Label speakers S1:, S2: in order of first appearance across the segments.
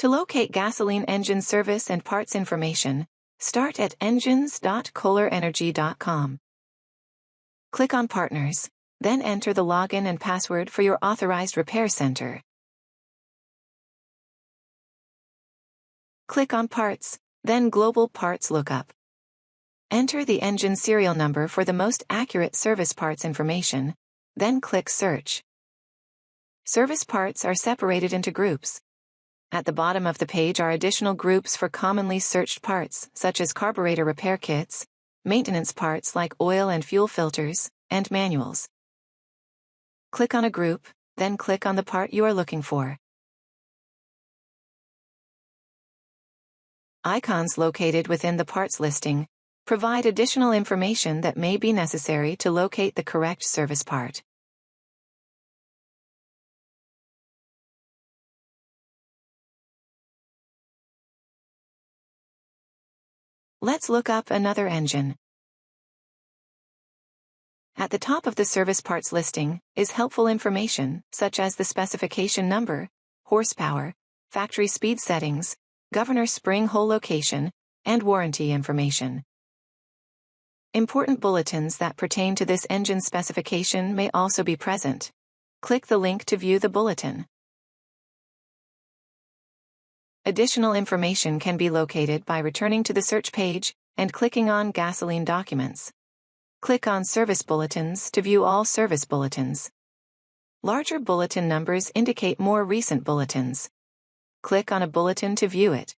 S1: To locate gasoline engine service and parts information, start at engines.kohlerenergy.com. Click on Partners, then enter the login and password for your authorized repair center. Click on Parts, then Global Parts Lookup. Enter the engine serial number for the most accurate service parts information, then click Search. Service parts are separated into groups. At the bottom of the page are additional groups for commonly searched parts, such as carburetor repair kits, maintenance parts like oil and fuel filters, and manuals. Click on a group, then click on the part you are looking for. Icons located within the parts listing provide additional information that may be necessary to locate the correct service part. Let's look up another engine. At the top of the service parts listing is helpful information such as the specification number, horsepower, factory speed settings, governor spring hole location, and warranty information. Important bulletins that pertain to this engine specification may also be present. Click the link to view the bulletin. Additional information can be located by returning to the search page and clicking on Gasoline Documents. Click on Service Bulletins to view all service bulletins. Larger bulletin numbers indicate more recent bulletins. Click on a bulletin to view it.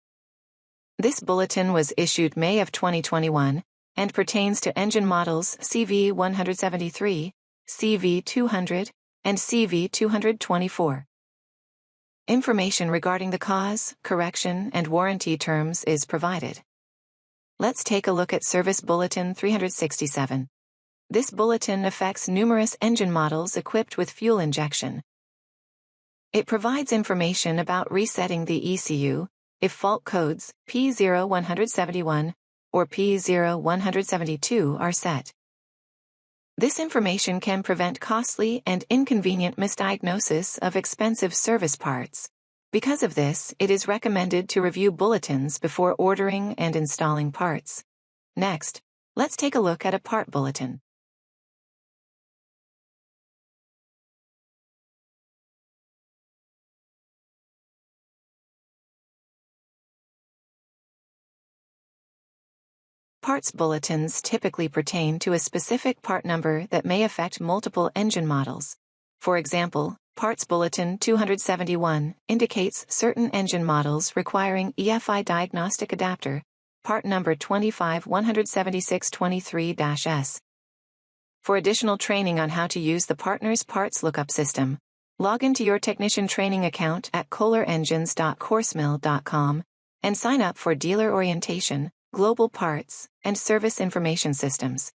S1: This bulletin was issued May of 2021 and pertains to engine models CV173, CV200, and CV224. Information regarding the cause, correction, and warranty terms is provided. Let's take a look at Service Bulletin 367. This bulletin affects numerous engine models equipped with fuel injection. It provides information about resetting the ECU, if fault codes P0171 or P0172 are set. This information can prevent costly and inconvenient misdiagnosis of expensive service parts. Because of this, it is recommended to review bulletins before ordering and installing parts. Next, let's take a look at a part bulletin. Parts bulletins typically pertain to a specific part number that may affect multiple engine models. For example, Parts Bulletin 271 indicates certain engine models requiring EFI diagnostic adapter, part number 2517623-S. For additional training on how to use the Partners Parts Lookup System, log into your technician training account at kohlerengines.coursemill.com and sign up for dealer orientation, global parts, and service information systems.